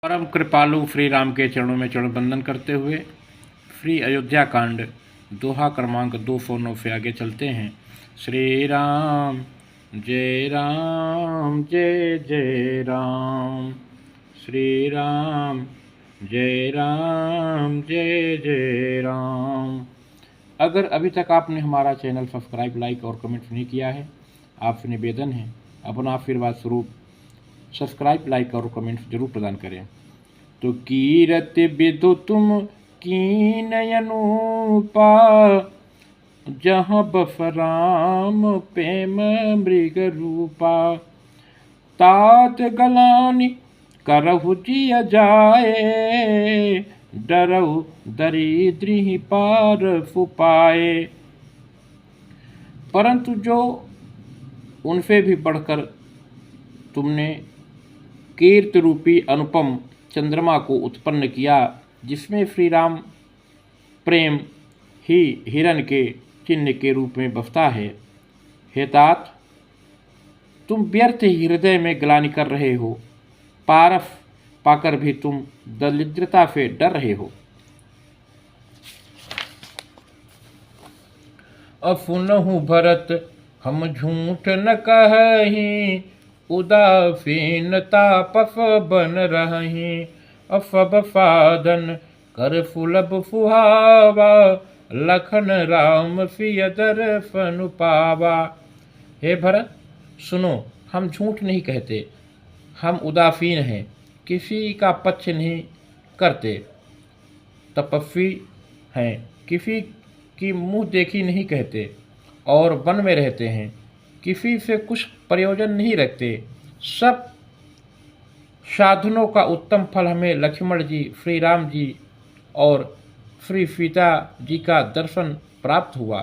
परम कृपालु श्री राम के चरणों में चरण वंदन करते हुए श्री अयोध्या कांड दोहा क्रमांक 209 से आगे चलते हैं। श्री राम जय राम जय जय राम, श्री राम जय राम जय जय राम। अगर अभी तक आपने हमारा चैनल सब्सक्राइब, लाइक और कमेंट नहीं किया है, आपसे निवेदन है अपना आशीर्वाद स्वरूप सब्सक्राइब, लाइक और कमेंट जरूर प्रदान करें। तो कीरत विदु तुम कीन अनूपा, जहाँ बस राम प्रेम मृग रूपा। तात गलानि करहु जिय जाए, डरहु दरिद्री पार फुपाए। परंतु जो उनसे भी बढ़कर तुमने कीर्त रूपी अनुपम चंद्रमा को उत्पन्न किया, जिसमें श्री राम प्रेम ही हिरण के चिन्ह के रूप में बसता है। हे तात, तुम व्यर्थ ही हृदय में ग्लानि कर रहे हो, पारस पाकर भी तुम दरिद्रता से डर रहे हो। अफुनहु भरत हम झूठ न कहीं, उदासीनता पफ बन रही। अफब साधन कर सुलभ सुहावा, लखन राम सिय दर्शन पावा। हे भरत, सुनो, हम झूठ नहीं कहते, हम उदासीन हैं, किसी का पक्ष नहीं करते, तपस्वी हैं, किसी की मुँह देखी नहीं कहते और वन में रहते हैं, किसी से कुछ प्रयोजन नहीं रखते। सब साधनों का उत्तम फल हमें लक्ष्मण जी, श्री राम जी और श्री सीता जी का दर्शन प्राप्त हुआ।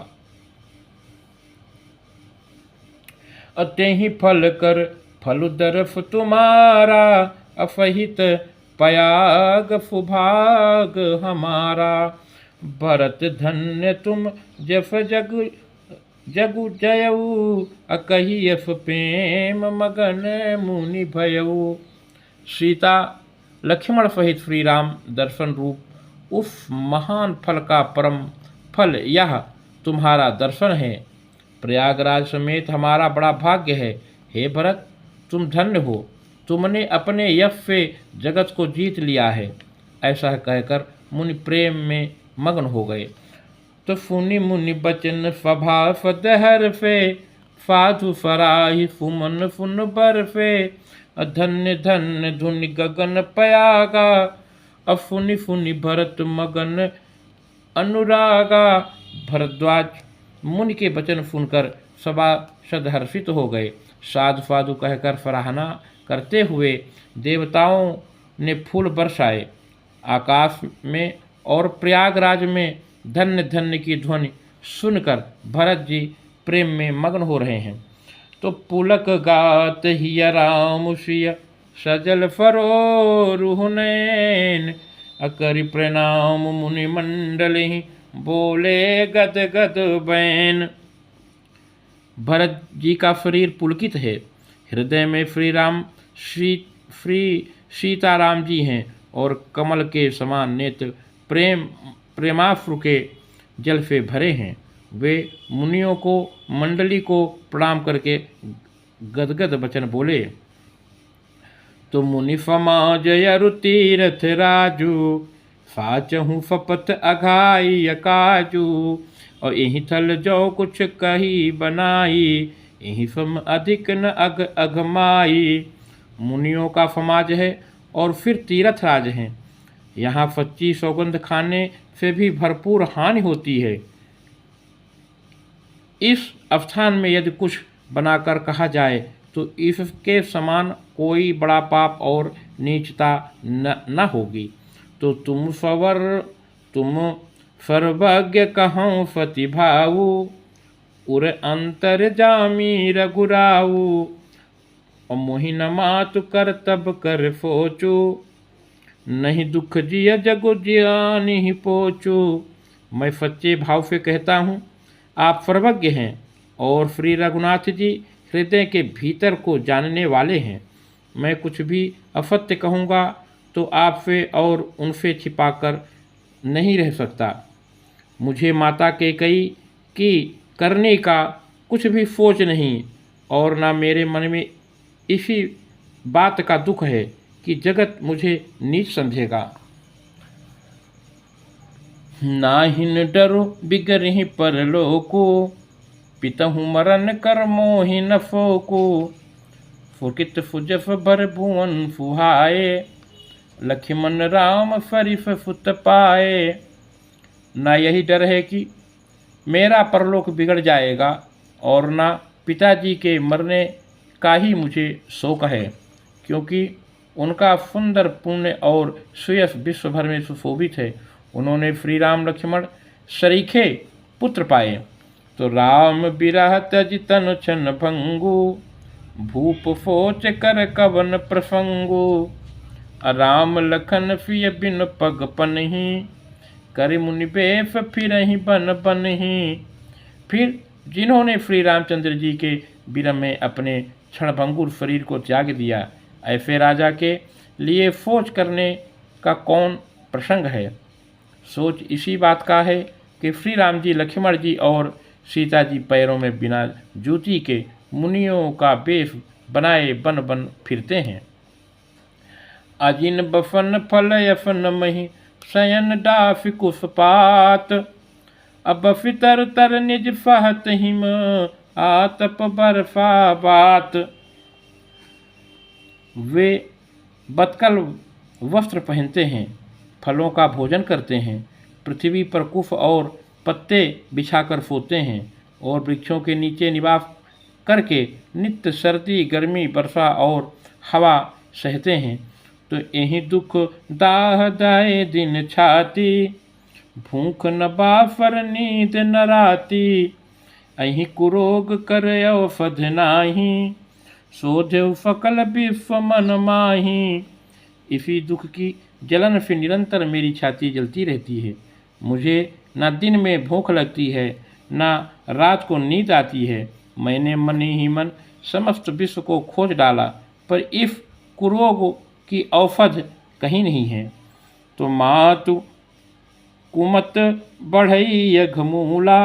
अतेहि फल कर फल दर्फ तुम्हारा, असहित पयाग सुभाग हमारा। भरत धन्य तुम जस जग जगु जयऊ, अकहि यस प्रेम मगन मुनि भयऊ। सीता लक्ष्मण सहित श्री राम दर्शन रूप उस महान फल का परम फल यह तुम्हारा दर्शन है। प्रयागराज समेत हमारा बड़ा भाग्य है। हे भरत, तुम धन्य हो, तुमने अपने यश से जगत को जीत लिया है। ऐसा कहकर मुनि प्रेम में मग्न हो गए। तो सुनि मुनि बचन सभा सदहर से, साधु सराहि सुमन सुन बर से। धन्य धन्य धुनि गगन पयागा, अफुनि सुनि भरत मगन अनुरागा। भरद्वाज मुनि के वचन सुनकर सभा सदहर्षित हो गए। साधु साधु कहकर सराहना करते हुए देवताओं ने फूल बरसाए। आकाश में और प्रयागराज में धन्य धन्य की ध्वनि सुनकर भरत जी प्रेम में मग्न हो रहे हैं। तो पुलक गात हिय राम सिय, सजल फरो नैन। अकरि प्रणाम मुनि मंडलि, बोले गद गद बैन। भरत जी का शरीर पुलकित है, हृदय में श्री राम श्री सीताराम जी हैं और कमल के समान नेत्र प्रेमाश्रु के जल से भरे हैं। वे मुनियों को मंडली को प्रणाम करके गदगद वचन बोले। तो मुनि समाज अरु तीरथ राजू, साचहु सपथ अघाई काजू। और यही थल जो कुछ कही बनाई, यही सम अधिक न अघ अघमाई। मुनियों का समाज है और फिर तीर्थ राज हैं। यहाँ सच्ची सौगंध खाने से भी भरपूर हानि होती है। इस स्थान में यदि कुछ बनाकर कहा जाए तो इसके समान कोई बड़ा पाप और नीचता न होगी। तो तुम सर्वज्ञ कहूँ सति भाऊ, उर अंतर जामी रघुराऊ। और मोहिन मातु कर तब कर सोचू, नहीं दुख जिय जगु जियानि ही पोचू। मैं सच्चे भाव से कहता हूँ, आप सर्वज्ञ हैं और श्री रघुनाथ जी हृदय के भीतर को जानने वाले हैं। मैं कुछ भी असत्य कहूँगा तो आपसे और उनसे छिपाकर नहीं रह सकता। मुझे माता कैकेयी की करने का कुछ भी सोच नहीं, और ना मेरे मन में इसी बात का दुख है कि जगत मुझे नीच समझेगा। नाहिन डरो बिगरहि परलोको, पितहु मरन कर मोहि न फोको। फुकित फुजफ भर भुवन फुहाए, लक्ष्मण राम फरिफ फुत पाए। ना यही डर है कि मेरा परलोक बिगड़ जाएगा, और ना पिताजी के मरने का ही मुझे शोक है, क्योंकि उनका सुंदर पुण्य और सुयश विश्व भर में सुशोभित है। उन्होंने श्री राम लक्ष्मण सरीखे पुत्र पाए। तो राम बिरह तज तनु छन भंगु, भूप फोच कर कवन प्रसंगु। राम लखन फिय बिन पग पनहि, कर मुनि बेफ फिरहि बन बनहि। फिर जिन्होंने श्री रामचंद्र जी के विरह में अपने क्षणभंगुर शरीर को त्याग दिया, ऐसे राजा के लिए सोच करने का कौन प्रसंग है। सोच इसी बात का है कि श्री राम जी, लक्ष्मण जी और सीता जी पैरों में बिना जूती के मुनियों का वेश बनाए बन बन फिरते हैं। अजिन बफन फल यफन मही, शयन डाफ कुशपात। अब फितर तर निज फहत हिम, आतप बरफा बात। वे बतकल वस्त्र पहनते हैं, फलों का भोजन करते हैं, पृथ्वी पर कुफ और पत्ते बिछाकर सोते हैं, और वृक्षों के नीचे निवास करके नित्य सर्दी गर्मी वर्षा और हवा सहते हैं। तो यही दुख दाह दाए दिन छाती, भूख न बाफर नींद न राती। अहि कुरोग कर औषध नाही, शोधेव सकल विश्व मन माही। इसी दुख की जलन से निरंतर मेरी छाती जलती रहती है। मुझे न दिन में भूख लगती है, न रात को नींद आती है। मैंने मन ही मन समस्त विश्व को खोज डाला, पर इस कुरोग की औषध कहीं नहीं है। तो मातु कुमत बढ़ई यघमूला,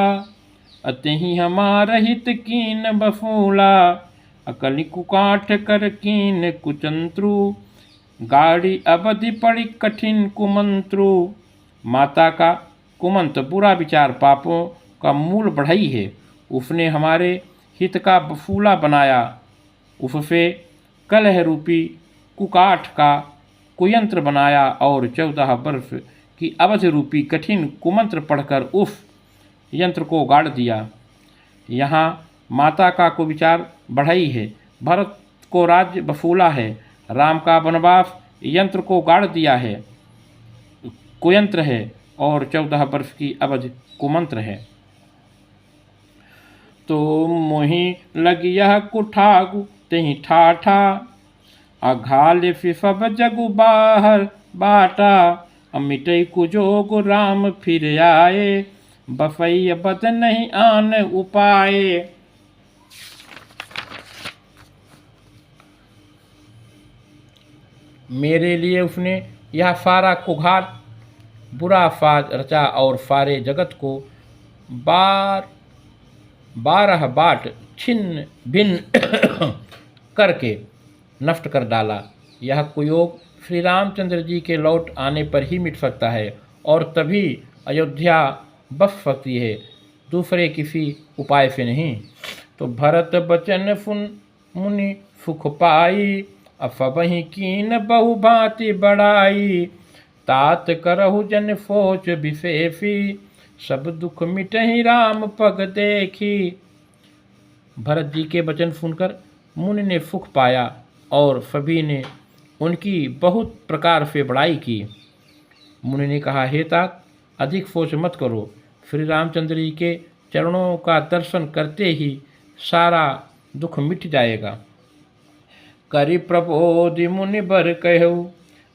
अतहि हमार हित कीन बफूला। अकलि कुकाठ कर कीन कुचंत्रु, गाड़ी अवधि पड़ी कठिन कुमंत्रु। माता का कुमंत बुरा विचार पापों का मूल बढ़ई है। उसने हमारे हित का बफूला बनाया, उससे कलह रूपी कुकाठ का कुयंत्र बनाया, और 14 वर्ष की अवधि रूपी कठिन कुमंत्र पढ़कर उस यंत्र को गाड़ दिया। यहाँ माता का कुविचार बढ़ई है, भरत को राज्य बफूला है, राम का वनवास यंत्र को गाड़ दिया है, कुयंत्र है, और 14 वर्ष की अवधि कुमंत्र है। तो मोहि लग यह कुठागु तहि ठाठा, अघाल फि सब जगु बाहर बाटा। अमिटई कुजोग राम फिर आए, बफई बद नहीं आन उपाय। मेरे लिए उसने यह सारा कुघाट बुरा फाज रचा, और सारे जगत को 12 बाट छिन्न भिन्न करके नष्ट कर डाला। यह कुयोग श्री रामचंद्र जी के लौट आने पर ही मिट सकता है, और तभी अयोध्या बस सकती है, दूसरे किसी उपाय से नहीं। तो भरत बचन सुन मुनि सुख पाई, अफबहि कीन बहु भांति बढ़ाई। तात करहु जन सोच विशेषी, सब दुख मिटहि राम पग देखी। भरत जी के वचन सुनकर मुनि ने सुख पाया, और सभी ने उनकी बहुत प्रकार से बड़ाई की। मुनि ने कहा, हे तात, अधिक सोच मत करो, श्री रामचंद्र जी के चरणों का दर्शन करते ही सारा दुख मिट जाएगा। करि प्रबोधि मुनि बर कहु,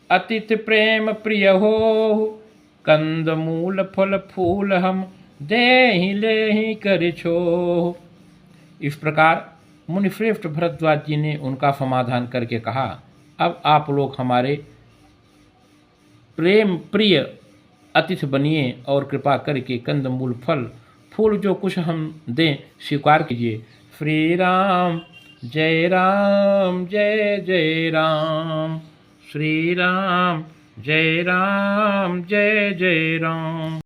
अतिथ प्रेम प्रिय हो। कंद मूल फल फूल हम देहि लेहि करि छोह। इस प्रकार मुनिश्रेष्ठ भरद्वाज जी ने उनका समाधान करके कहा, अब आप लोग हमारे प्रेम प्रिय अतिथि बनिए और कृपा करके कंद मूल फल फूल जो कुछ हम दें स्वीकार कीजिए। श्री राम जय राम जय जय राम। श्री राम जय राम जय जय राम।